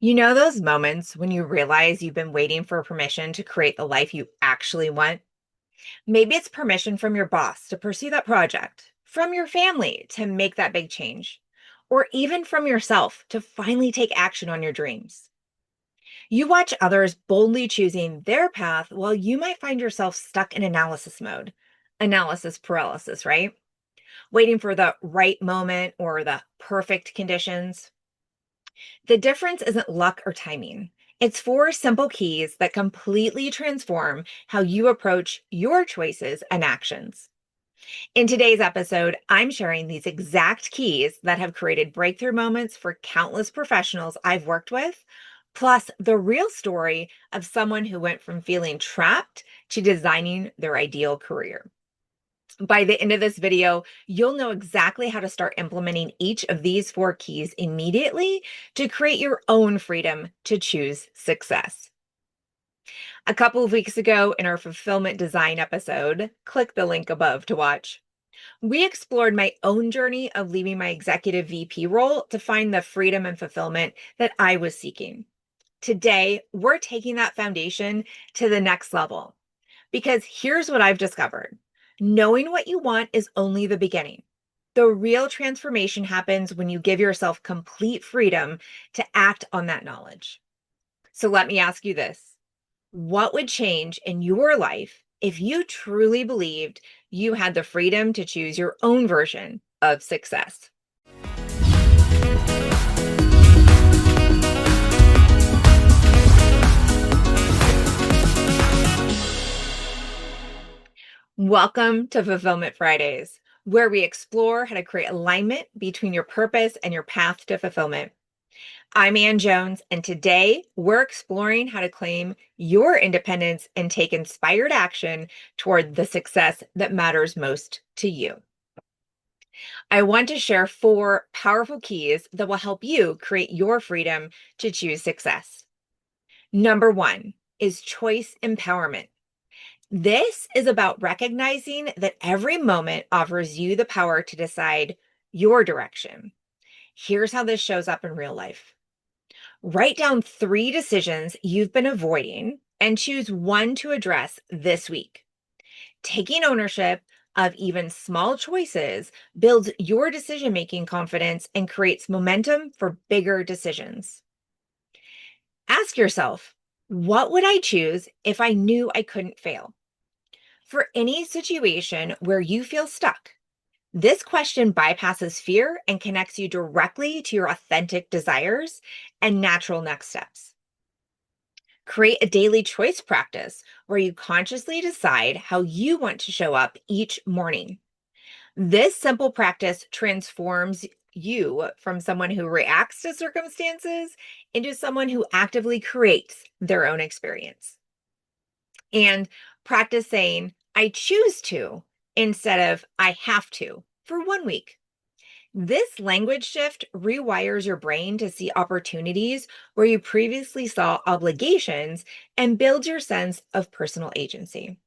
You know those moments when you realize you've been waiting for permission to create the life you actually want? Maybe it's permission from your boss to pursue that project, from your family to make that big change, or even from yourself to finally take action on your dreams. You watch others boldly choosing their path while you might find yourself stuck in analysis mode. Analysis paralysis, right? Waiting for the right moment or the perfect conditions. The difference isn't luck or timing. It's four simple keys that completely transform how you approach your choices and actions. In today's episode, I'm sharing these exact keys that have created breakthrough moments for countless professionals I've worked with, plus the real story of someone who went from feeling trapped to designing their ideal career. By the end of this video, you'll know exactly how to start implementing each of these four keys immediately to create your own freedom to choose success. A couple of weeks ago in our fulfillment design episode, click the link above to watch. We explored my own journey of leaving my executive VP role to find the freedom and fulfillment that I was seeking. Today, we're taking that foundation to the next level. Because here's what I've discovered: knowing what you want is only the beginning. The real transformation happens when you give yourself complete freedom to act on that knowledge. So let me ask you this: what would change in your life if you truly believed you had the freedom to choose your own version of success? Welcome to Fulfillment Fridays, where we explore how to create alignment between your purpose and your path to fulfillment. I'm Ann Jones, and today we're exploring how to claim your independence and take inspired action toward the success that matters most to you. I want to share four powerful keys that will help you create your freedom to choose success. Number one is choice empowerment. This is about recognizing that every moment offers you the power to decide your direction. Here's how this shows up in real life. Write down three decisions you've been avoiding and choose one to address this week. Taking ownership of even small choices builds your decision making confidence and creates momentum for bigger decisions. Ask yourself, what would I choose if I knew I couldn't fail? For any situation where you feel stuck, this question bypasses fear and connects you directly to your authentic desires and natural next steps. Create a daily choice practice where you consciously decide how you want to show up each morning. This simple practice transforms you from someone who reacts to circumstances into someone who actively creates their own experience. And practice saying, I choose to, instead of I have to, for 1 week. This language shift rewires your brain to see opportunities where you previously saw obligations and builds your sense of personal agency.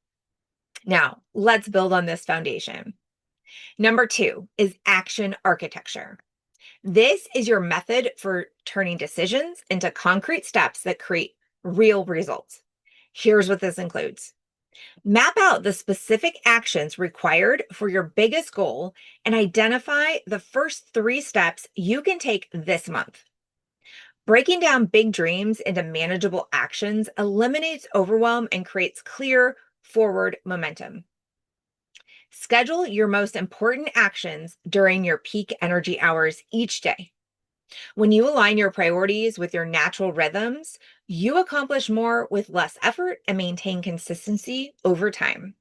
Now, let's build on this foundation. Number two is action architecture. This is your method for turning decisions into concrete steps that create real results. Here's what this includes: map out the specific actions required for your biggest goal and identify the first three steps you can take this month. Breaking down big dreams into manageable actions eliminates overwhelm and creates clear forward momentum. Schedule your most important actions during your peak energy hours each day. When you align your priorities with your natural rhythms, you accomplish more with less effort and maintain consistency over time.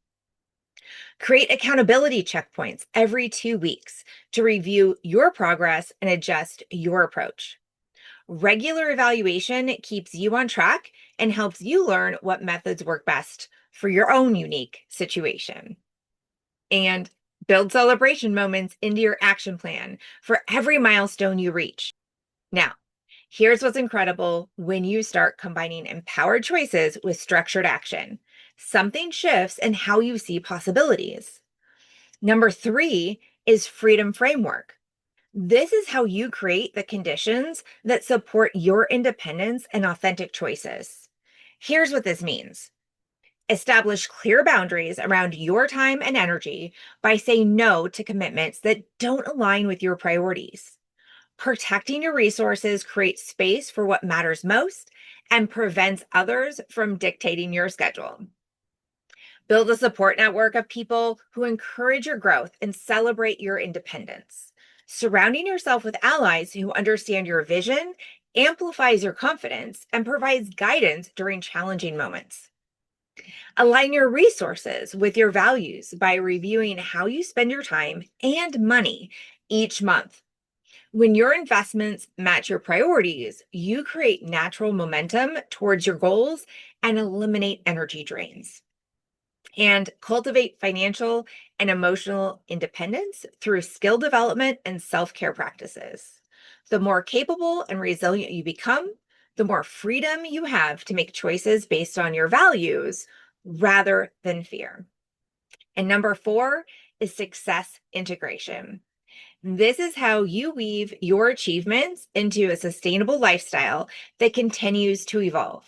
Create accountability checkpoints every 2 weeks to review your progress and adjust your approach. Regular evaluation keeps you on track and helps you learn what methods work best for your own unique situation. And build celebration moments into your action plan for every milestone you reach. Now, here's what's incredible when you start combining empowered choices with structured action. Something shifts in how you see possibilities. Number three is freedom framework. This is how you create the conditions that support your independence and authentic choices. Here's what this means. Establish clear boundaries around your time and energy by saying no to commitments that don't align with your priorities. Protecting your resources creates space for what matters most and prevents others from dictating your schedule. Build a support network of people who encourage your growth and celebrate your independence. Surrounding yourself with allies who understand your vision amplifies your confidence and provides guidance during challenging moments. Align your resources with your values by reviewing how you spend your time and money each month. When your investments match your priorities, you create natural momentum towards your goals and eliminate energy drains. And cultivate financial and emotional independence through skill development and self care practices. The more capable and resilient you become, the more freedom you have to make choices based on your values rather than fear. And number four is success integration. This is how you weave your achievements into a sustainable lifestyle that continues to evolve.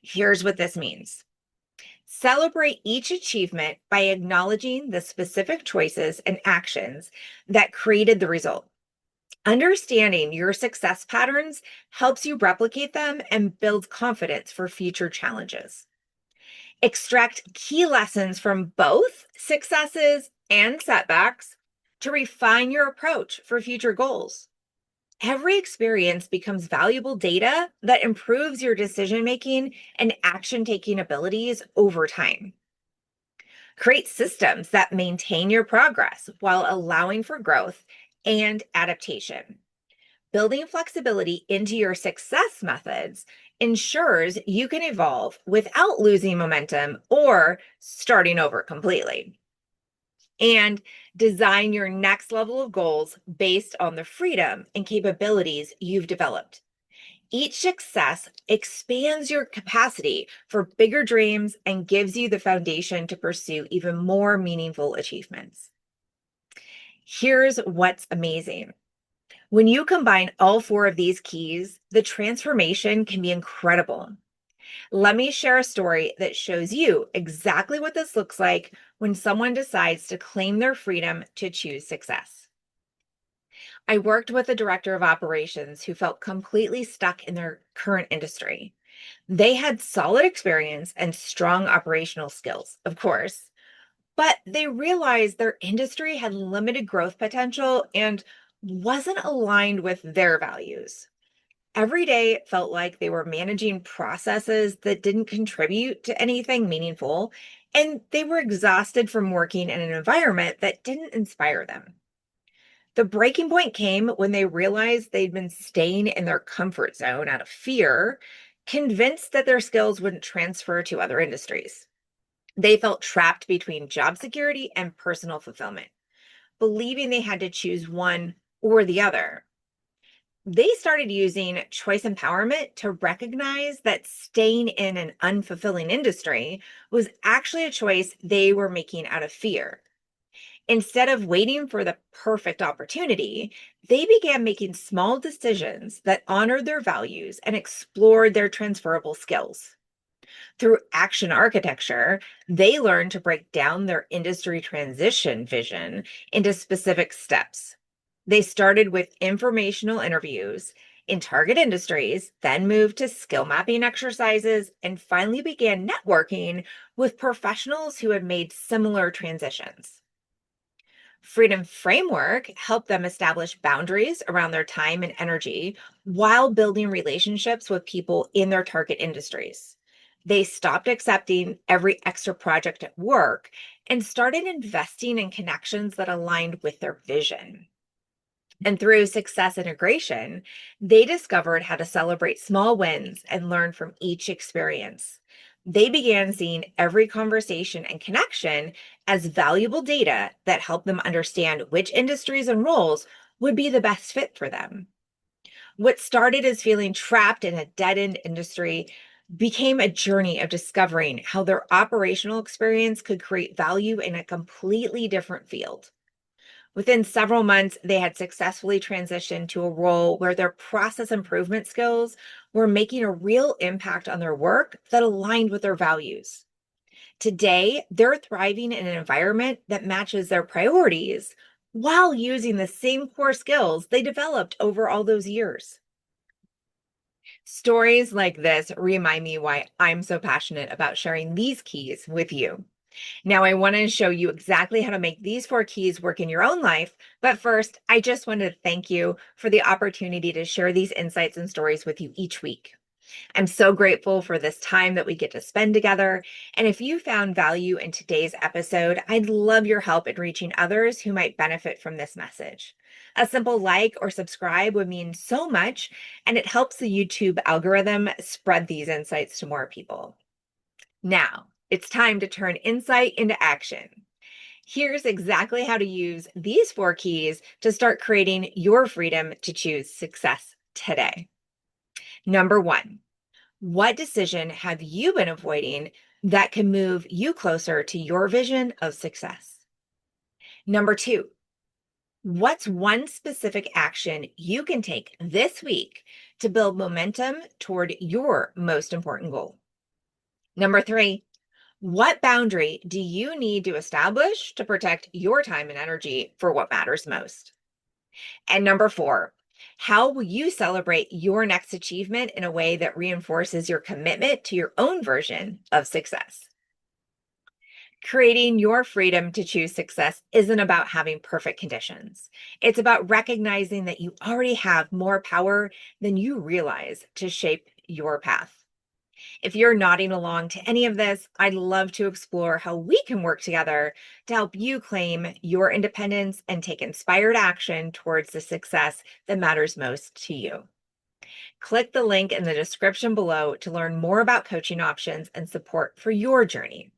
Here's what this means. Celebrate each achievement by acknowledging the specific choices and actions that created the result. Understanding your success patterns helps you replicate them and build confidence for future challenges. Extract key lessons from both successes and setbacks to refine your approach for future goals. Every experience becomes valuable data that improves your decision making and action taking abilities over time. Create systems that maintain your progress while allowing for growth and adaptation. Building flexibility into your success methods ensures you can evolve without losing momentum or starting over completely. And design your next level of goals based on the freedom and capabilities you've developed. Each success expands your capacity for bigger dreams and gives you the foundation to pursue even more meaningful achievements. Here's what's amazing. When you combine all four of these keys, the transformation can be incredible. Let me share a story that shows you exactly what this looks like when someone decides to claim their freedom to choose success. I worked with a director of operations who felt completely stuck in their current industry. They had solid experience and strong operational skills, of course, but they realized their industry had limited growth potential and wasn't aligned with their values. Every day it felt like they were managing processes that didn't contribute to anything meaningful, and they were exhausted from working in an environment that didn't inspire them. The breaking point came when they realized they'd been staying in their comfort zone out of fear, convinced that their skills wouldn't transfer to other industries. They felt trapped between job security and personal fulfillment, believing they had to choose one or the other. They started using choice empowerment to recognize that staying in an unfulfilling industry was actually a choice they were making out of fear. Instead of waiting for the perfect opportunity, they began making small decisions that honored their values and explored their transferable skills. Through action architecture, they learned to break down their industry transition vision into specific steps. They started with informational interviews in target industries, then moved to skill mapping exercises, and finally began networking with professionals who had made similar transitions. Freedom Framework helped them establish boundaries around their time and energy while building relationships with people in their target industries. They stopped accepting every extra project at work and started investing in connections that aligned with their vision. And through success integration, they discovered how to celebrate small wins and learn from each experience. They began seeing every conversation and connection as valuable data that helped them understand which industries and roles would be the best fit for them. What started as feeling trapped in a dead end industry became a journey of discovering how their operational experience could create value in a completely different field. Within several months, they had successfully transitioned to a role where their process improvement skills were making a real impact on their work that aligned with their values. Today, they're thriving in an environment that matches their priorities while using the same core skills they developed over all those years. Stories like this remind me why I'm so passionate about sharing these keys with you. Now, I want to show you exactly how to make these four keys work in your own life. But first, I just wanted to thank you for the opportunity to share these insights and stories with you each week. I'm so grateful for this time that we get to spend together. And if you found value in today's episode, I'd love your help in reaching others who might benefit from this message. A simple like or subscribe would mean so much, and it helps the YouTube algorithm spread these insights to more people. Now, it's time to turn insight into action. Here's exactly how to use these four keys to start creating your freedom to choose success today. Number one, what decision have you been avoiding that can move you closer to your vision of success? Number two, what's one specific action you can take this week to build momentum toward your most important goal? Number three, what boundary do you need to establish to protect your time and energy for what matters most? And number four, how will you celebrate your next achievement in a way that reinforces your commitment to your own version of success? Creating your freedom to choose success isn't about having perfect conditions. It's about recognizing that you already have more power than you realize to shape your path. If you're nodding along to any of this, I'd love to explore how we can work together to help you claim your independence and take inspired action towards the success that matters most to you. Click the link in the description below to learn more about coaching options and support for your journey.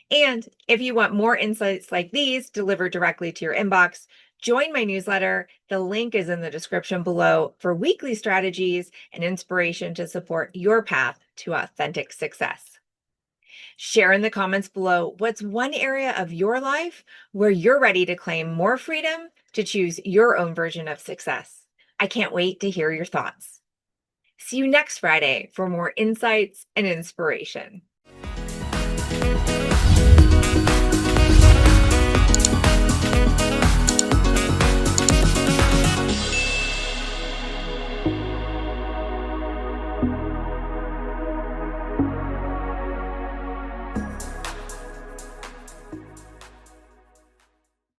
And if you want more insights like these delivered directly to your inbox, join my newsletter. The link is in the description below for weekly strategies and inspiration to support your path to authentic success. Share in the comments below what's one area of your life where you're ready to claim more freedom to choose your own version of success. I can't wait to hear your thoughts. See you next Friday for more insights and inspiration.